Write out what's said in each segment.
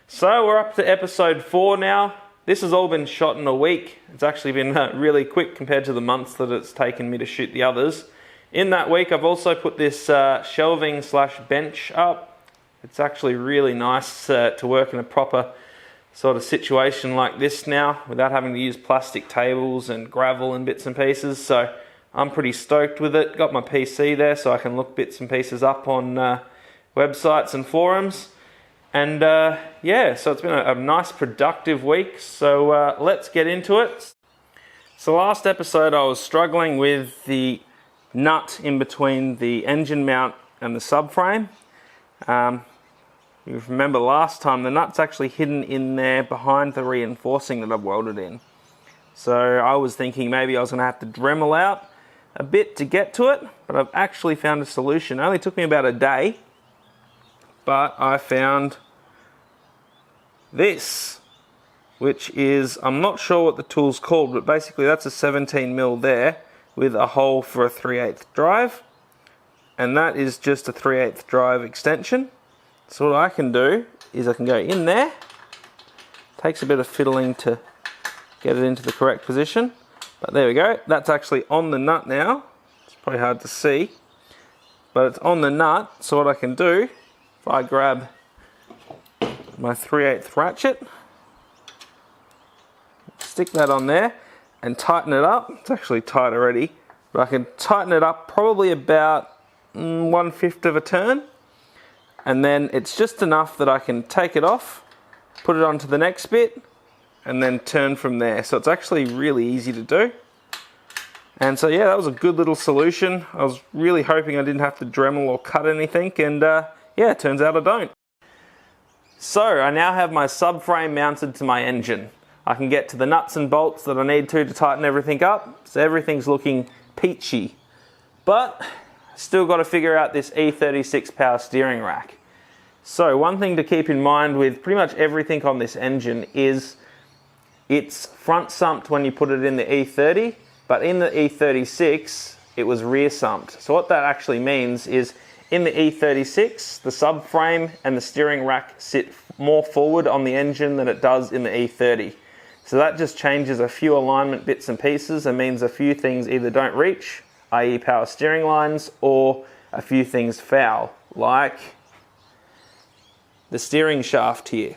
So we're up to episode 4 now. This has all been shot in a week. It's actually been really quick compared to the months that it's taken me to shoot the others. In that week, I've also put this shelving / bench up. It's actually really nice to work in a proper sort of situation like this now without having to use plastic tables and gravel and bits and pieces. So I'm pretty stoked with it. Got my PC there so I can look bits and pieces up on websites and forums. And yeah, so it's been a nice productive week. So let's get into it. So last episode I was struggling with the nut in between the engine mount and the subframe. You remember last time the nut's actually hidden in there behind the reinforcing that I've welded in. So I was thinking maybe I was going to have to Dremel out a bit to get to it, but I've actually found a solution. It only took me about a day, but I found this, which is, I'm not sure what the tool's called, but basically that's a 17mm there with a hole for a 3/8 drive, and that is just a 3/8 drive extension. So what I can do is I can go in there. Takes a bit of fiddling to get it into the correct position, but there we go. That's actually on the nut now. It's probably hard to see, but it's on the nut. So what I can do, if I grab my 3/8 ratchet, stick that on there and tighten it up. It's actually tight already, but I can tighten it up probably about 1/5 of a turn. And then it's just enough that I can take it off, put it onto the next bit, and then turn from there. So it's actually really easy to do. And so yeah, that was a good little solution. I was really hoping I didn't have to Dremel or cut anything, and yeah, it turns out I don't. So I now have my subframe mounted to my engine. I can get to the nuts and bolts that I need to tighten everything up. So everything's looking peachy. But still got to figure out this E36 power steering rack. So one thing to keep in mind with pretty much everything on this engine is it's front sumped when you put it in the E30, but in the E36 it was rear sumped. So what that actually means is in the E36 the subframe and the steering rack sit more forward on the engine than it does in the E30. So that just changes a few alignment bits and pieces and means a few things either don't reach, i.e. power steering lines, or a few things foul, like the steering shaft here.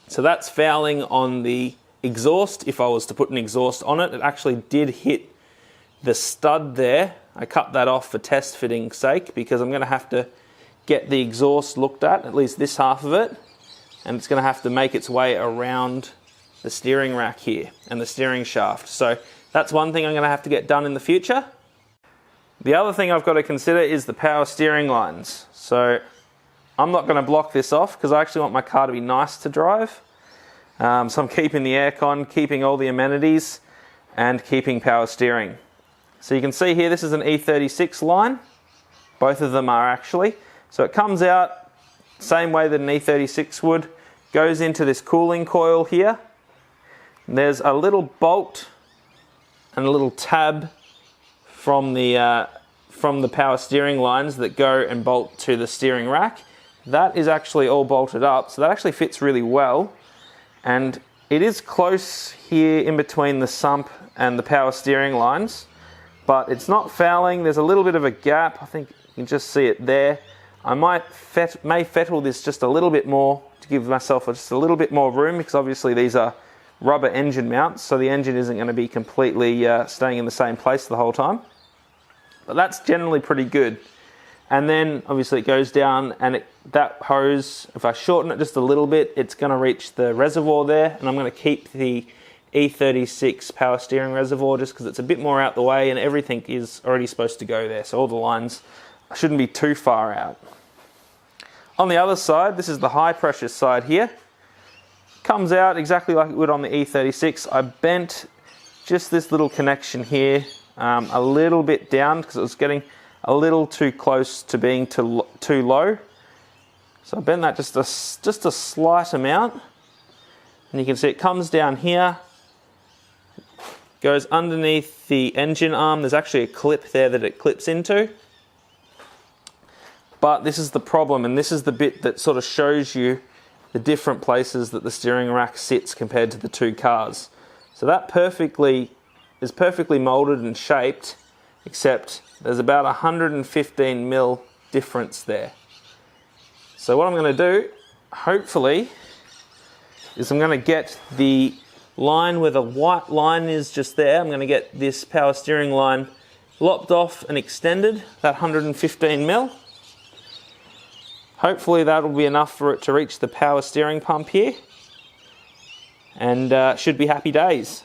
So that's fouling on the exhaust. If I was to put an exhaust on it, it actually did hit the stud there. I cut that off for test fitting sake because I'm going to have to get the exhaust looked at least this half of it, and it's going to have to make its way around the steering rack here and the steering shaft. So that's one thing I'm going to have to get done in the future. The other thing I've got to consider is the power steering lines. So I'm not going to block this off because I actually want my car to be nice to drive. So I'm keeping the aircon, keeping all the amenities, and keeping power steering. So you can see here, this is an E36 line. Both of them are actually. So it comes out same way that an E36 would, goes into this cooling coil here. And there's a little bolt and a little tab from the power steering lines that go and bolt to the steering rack. That is actually all bolted up, so that actually fits really well. And it is close here in between the sump and the power steering lines, but it's not fouling. There's a little bit of a gap. I think you can just see it there. I may fettle this just a little bit more to give myself just a little bit more room, because obviously these are rubber engine mounts, so the engine isn't going to be completely staying in the same place the whole time. But that's generally pretty good. And then obviously it goes down, and that hose, if I shorten it just a little bit, it's going to reach the reservoir there, and I'm going to keep the E36 power steering reservoir just because it's a bit more out the way and everything is already supposed to go there. So all the lines shouldn't be too far out. On the other side, this is the high pressure side here. Comes out exactly like it would on the E36. I bent just this little connection here a little bit down because it was getting a little too close to being too low. So I bent that just a slight amount. And you can see it comes down here, goes underneath the engine arm. There's actually a clip there that it clips into. But this is the problem, and this is the bit that sort of shows you the different places that the steering rack sits compared to the two cars. So that is perfectly molded and shaped, except there's about 115 mil difference there. So what I'm going to do, hopefully, is I'm going to get the line where the white line is just there. I'm going to get this power steering line lopped off and extended, that 115 mil. Hopefully that'll be enough for it to reach the power steering pump here, and should be happy days.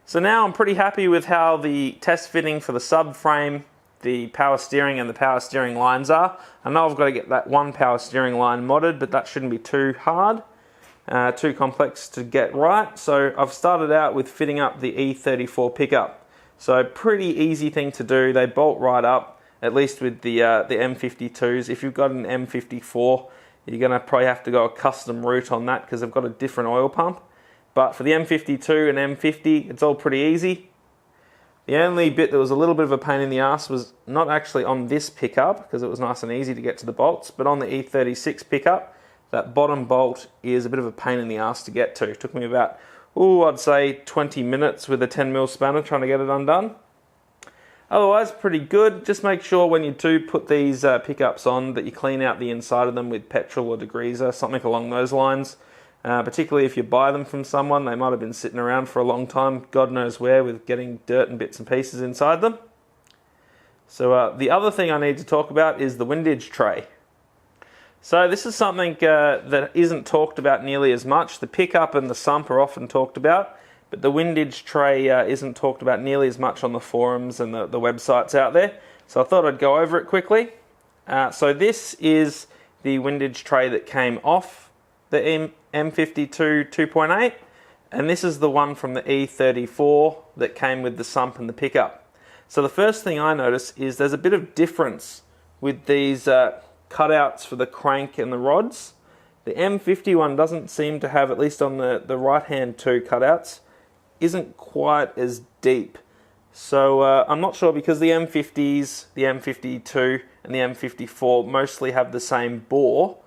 So now I'm pretty happy with how the test fitting for the subframe, the power steering and the power steering lines are. I know I've got to get that one power steering line modded, but that shouldn't be too hard, too complex to get right. So I've started out with fitting up the E34 pickup. So pretty easy thing to do. They bolt right up, at least with the M52s. If you've got an M54, you're going to probably have to go a custom route on that because they've got a different oil pump. But for the M52 and M50, it's all pretty easy. The only bit that was a little bit of a pain in the ass was not actually on this pickup, because it was nice and easy to get to the bolts, but on the E36 pickup, that bottom bolt is a bit of a pain in the ass to get to. It took me about, I'd say 20 minutes with a 10mm spanner trying to get it undone. Otherwise, pretty good. Just make sure when you do put these pickups on that you clean out the inside of them with petrol or degreaser, something along those lines. Particularly if you buy them from someone, they might have been sitting around for a long time, God knows where, with getting dirt and bits and pieces inside them. So the other thing I need to talk about is the windage tray. So this is something that isn't talked about nearly as much. The pickup and the sump are often talked about, but the windage tray isn't talked about nearly as much on the forums and the websites out there. So I thought I'd go over it quickly. So this is the windage tray that came off the M52 2.8, and this is the one from the E34 that came with the sump and the pickup. So the first thing I notice is there's a bit of difference with these cutouts for the crank and the rods. The M50 one doesn't seem to have, at least on the right hand two cutouts, isn't quite as deep. So I'm not sure, because the M50s, the M52 and the M54 mostly have the same bore.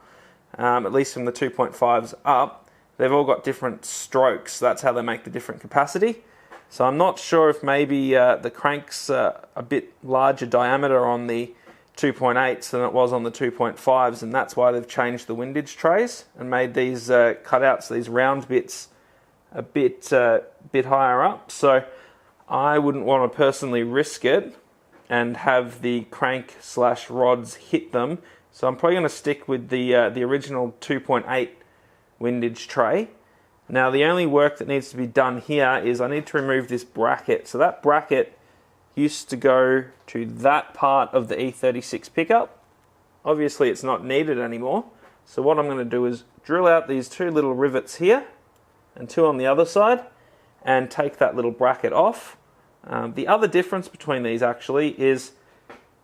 At least from the 2.5s up, they've all got different strokes. That's how they make the different capacity. So I'm not sure if maybe the crank's a bit larger diameter on the 2.8s than it was on the 2.5s, and that's why they've changed the windage trays and made these cutouts, these round bits, a bit higher up. So I wouldn't want to personally risk it and have the crank / rods hit them. So I'm probably going to stick with the original 2.8 windage tray. Now the only work that needs to be done here is I need to remove this bracket. So that bracket used to go to that part of the E36 pickup. Obviously it's not needed anymore. So what I'm going to do is drill out these two little rivets here and two on the other side and take that little bracket off. The other difference between these actually is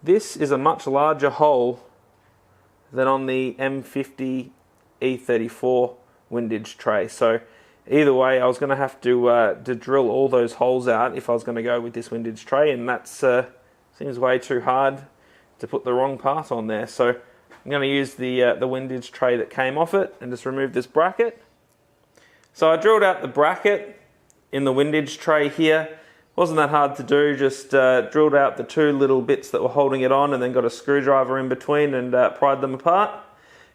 this is a much larger hole than on the M50 E34 windage tray. So either way, I was going to have to drill all those holes out if I was going to go with this windage tray, and that seems way too hard to put the wrong part on there. So I'm going to use the windage tray that came off it and just remove this bracket. So I drilled out the bracket in the windage tray here. Wasn't that hard to do, just drilled out the two little bits that were holding it on and then got a screwdriver in between and pried them apart.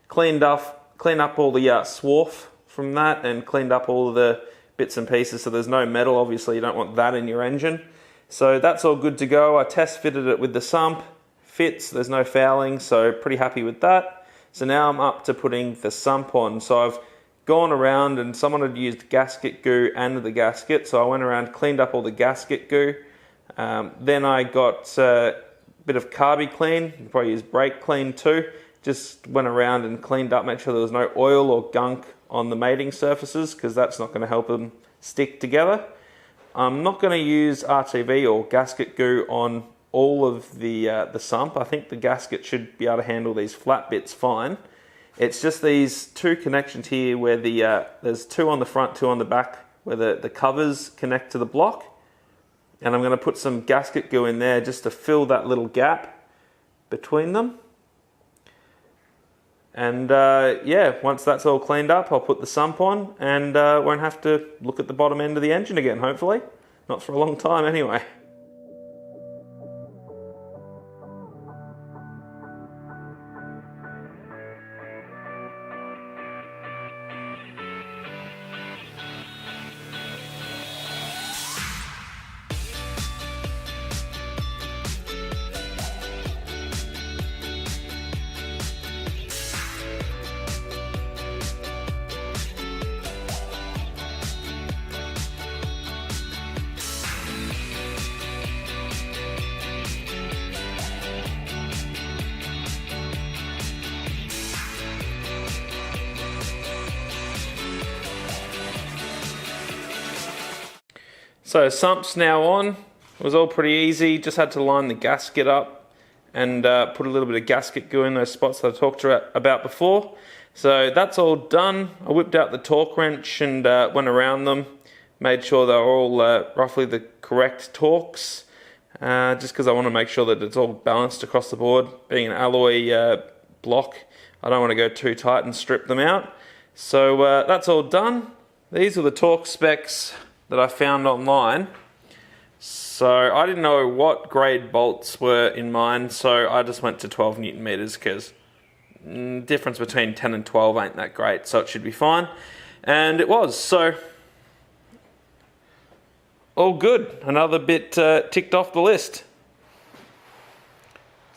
Cleaned up all the swarf from that and cleaned up all the bits and pieces so there's no metal. Obviously you don't want that in your engine. So that's all good to go. I test fitted it with the sump. Fits, there's no fouling, so pretty happy with that. So now I'm up to putting the sump on. So I've gone around and someone had used gasket goo and the gasket, so I went around, cleaned up all the gasket goo. Then I got a bit of carby clean, you can probably use brake clean too. Just went around and cleaned up, make sure there was no oil or gunk on the mating surfaces, because that's not going to help them stick together. I'm not going to use RTV or gasket goo on all of the sump. I think the gasket should be able to handle these flat bits fine. It's just these two connections here where there's two on the front, two on the back, where the covers connect to the block. And I'm going to put some gasket goo in there just to fill that little gap between them. And yeah, once that's all cleaned up, I'll put the sump on and won't have to look at the bottom end of the engine again, hopefully. Not for a long time anyway. So sump's now on. It was all pretty easy, just had to line the gasket up and put a little bit of gasket glue in those spots that I talked about before. So that's all done. I whipped out the torque wrench and went around them, made sure they were all roughly the correct torques, just because I want to make sure that it's all balanced across the board. Being an alloy block, I don't want to go too tight and strip them out. So that's all done. These are the torque specs that I found online. So I didn't know what grade bolts were in mine, so I just went to 12 Newton meters because difference between 10 and 12 ain't that great, so it should be fine. And it was, so all good. Another bit ticked off the list.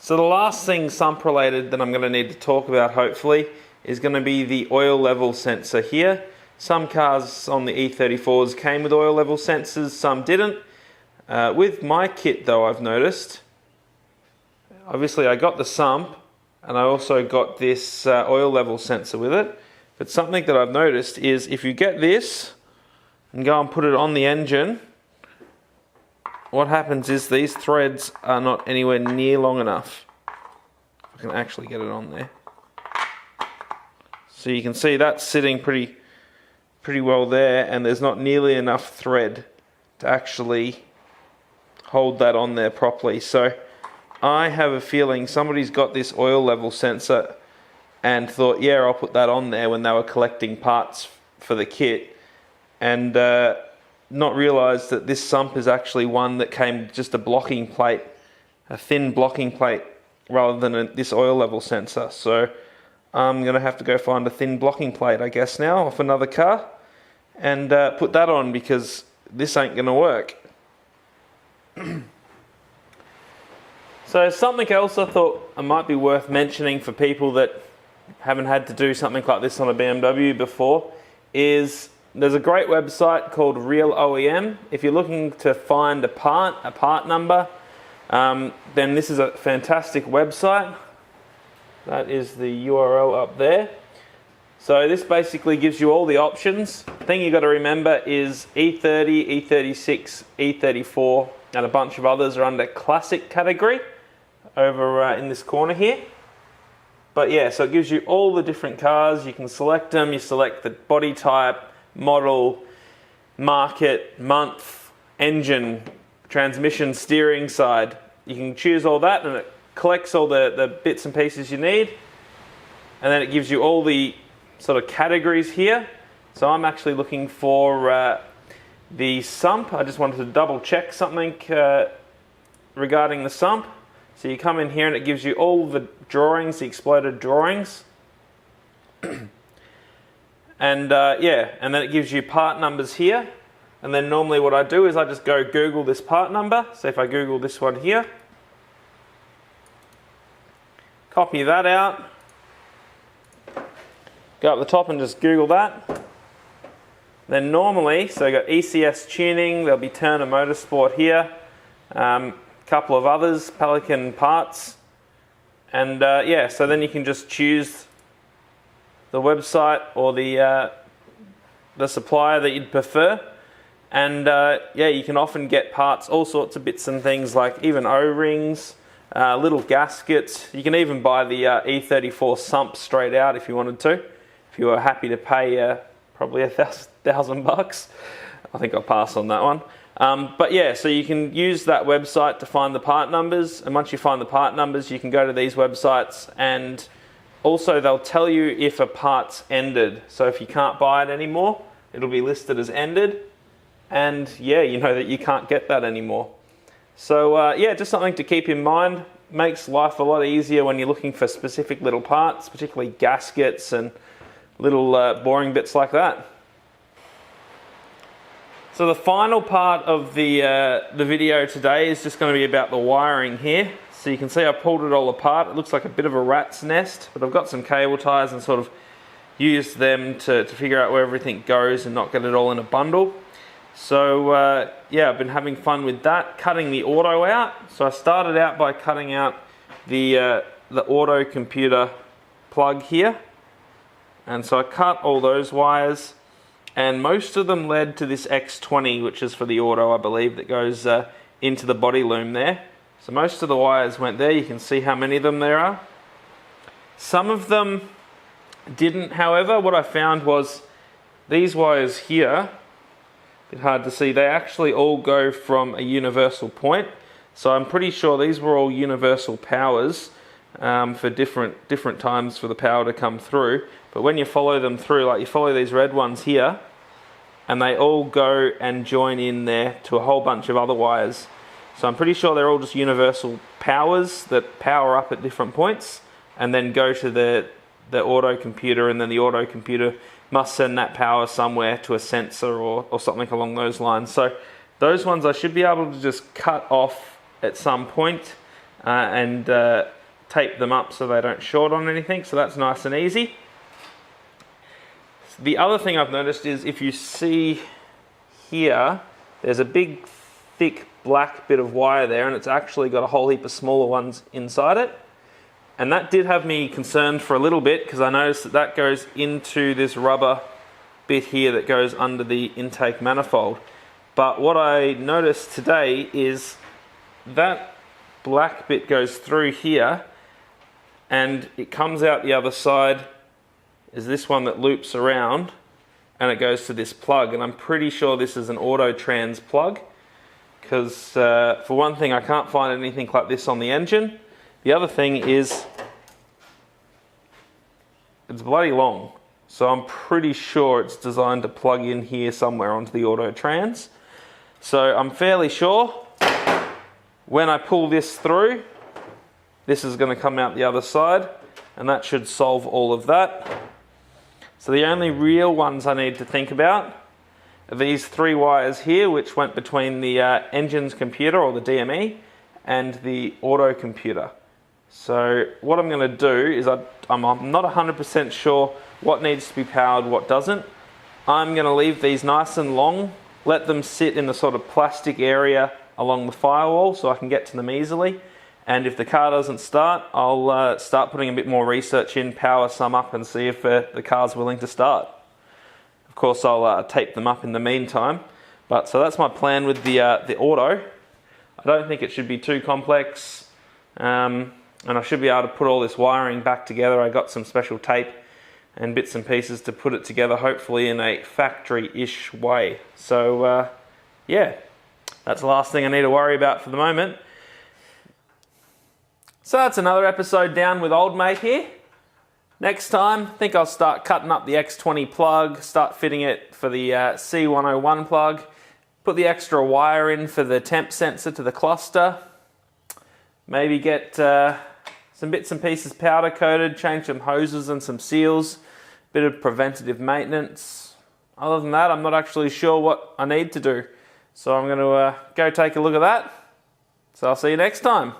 So the last thing sump related that I'm going to need to talk about, hopefully, is going to be the oil level sensor here. Some cars on the E34s came with oil level sensors, some didn't. With my kit though, I've noticed, obviously I got the sump and I also got this oil level sensor with it. But something that I've noticed is if you get this and go and put it on the engine, what happens is these threads are not anywhere near long enough. I can actually get it on there. So you can see that's sitting pretty well there, and there's not nearly enough thread to actually hold that on there properly. So I have a feeling somebody's got this oil level sensor and thought, yeah, I'll put that on there when they were collecting parts for the kit, and not realised that this sump is actually one that came just a blocking plate, a thin blocking plate, rather than this oil level sensor. So I'm going to have to go find a thin blocking plate, I guess, now off another car and put that on, because this ain't going to work. So something else I thought it might be worth mentioning for people that haven't had to do something like this on a BMW before is there's a great website called Real OEM. If you're looking to find a part number, then this is a fantastic website. That is the URL up there. So this basically gives you all the options. The thing you got to remember is E30, E36, E34 and a bunch of others are under classic category over in this corner here. But yeah, so it gives you all the different cars. You can select them. You select the body type, model, market, month, engine, transmission, steering side. You can choose all that and it collects all the bits and pieces you need, and then it gives you all the sort of categories here. So I'm actually looking for the sump. I just wanted to double check something regarding the sump. So you come in here and it gives you all the drawings, the exploded drawings. And yeah, and then it gives you part numbers here. And then normally what I do is I just go Google this part number. So if I Google this one here, copy that out, go up the top and just Google that. Then normally, so you got ECS tuning, there'll be Turner Motorsport here, couple of others, Pelican parts, and yeah, so then you can just choose the website or the supplier that you'd prefer, and yeah, you can often get parts, all sorts of bits and things, like even O-rings, little gaskets. You can even buy the E34 sump straight out if you wanted to, if you were happy to pay probably $1,000. I think I'll pass on that one. But yeah, so you can use that website to find the part numbers, and once you find the part numbers, you can go to these websites and Also, they'll tell you if a part's ended. So if you can't buy it anymore, it'll be listed as ended. And yeah, you know that you can't get that anymore. So yeah, just something to keep in mind. Makes life a lot easier when you're looking for specific little parts, particularly gaskets and little boring bits like that. So the final part of the video today is just going to be about the wiring here. So you can see I pulled it all apart. It looks like a bit of a rat's nest, but I've got some cable ties and sort of used them to figure out where everything goes and not get it all in a bundle. So yeah, I've been having fun with that, cutting the Auto out. So I started out by cutting out the Auto computer plug here. And so I cut all those wires, and most of them led to this X20, which is for the Auto, I believe, that goes into the body loom there. So most of the wires went there. You can see how many of them there are. Some of them didn't, however. What I found was these wires here, a bit hard to see, they actually all go from a universal point. So I'm pretty sure these were all universal powers for different times for the power to come through. But when you follow them through, like you follow these red ones here, and they all go and join in there to a whole bunch of other wires. So I'm pretty sure they're all just universal powers that power up at different points and then go to the Auto computer, and then the Auto computer must send that power somewhere to a sensor or something along those lines. So those ones I should be able to just cut off at some point and tape them up so they don't short on anything. So that's nice and easy. The other thing I've noticed is if you see here, there's a big thick black bit of wire there, and it's actually got a whole heap of smaller ones inside it. And that did have me concerned for a little bit, because I noticed that that goes into this rubber bit here that goes under the intake manifold. But what I noticed today is that black bit goes through here and it comes out the other side is this one that loops around and it goes to this plug, and I'm pretty sure this is an Auto trans plug, because for one thing I can't find anything like this on the engine. The other thing is it's bloody long, so I'm pretty sure it's designed to plug in here somewhere onto the Auto trans. So I'm fairly sure when I pull this through, this is going to come out the other side, and that should solve all of that. So the only real ones I need to think about are these three wires here, which went between the engine's computer, or the DME, and the Auto computer. So what I'm going to do is I'm not 100% sure what needs to be powered, what doesn't. I'm going to leave these nice and long, let them sit in the sort of plastic area along the firewall so I can get to them easily. And if the car doesn't start, I'll start putting a bit more research in, power some up, and see if the car's willing to start. Of course, I'll tape them up in the meantime. But so that's my plan with the Auto. I don't think it should be too complex, and I should be able to put all this wiring back together. I got some special tape and bits and pieces to put it together, hopefully in a factory-ish way. So yeah, that's the last thing I need to worry about for the moment. So that's another episode down with old mate here. Next time, I think I'll start cutting up the X20 plug, start fitting it for the C101 plug, put the extra wire in for the temp sensor to the cluster, maybe get some bits and pieces powder coated, change some hoses and some seals, bit of preventative maintenance. Other than that, I'm not actually sure what I need to do. So I'm going to go take a look at that. So I'll see you next time.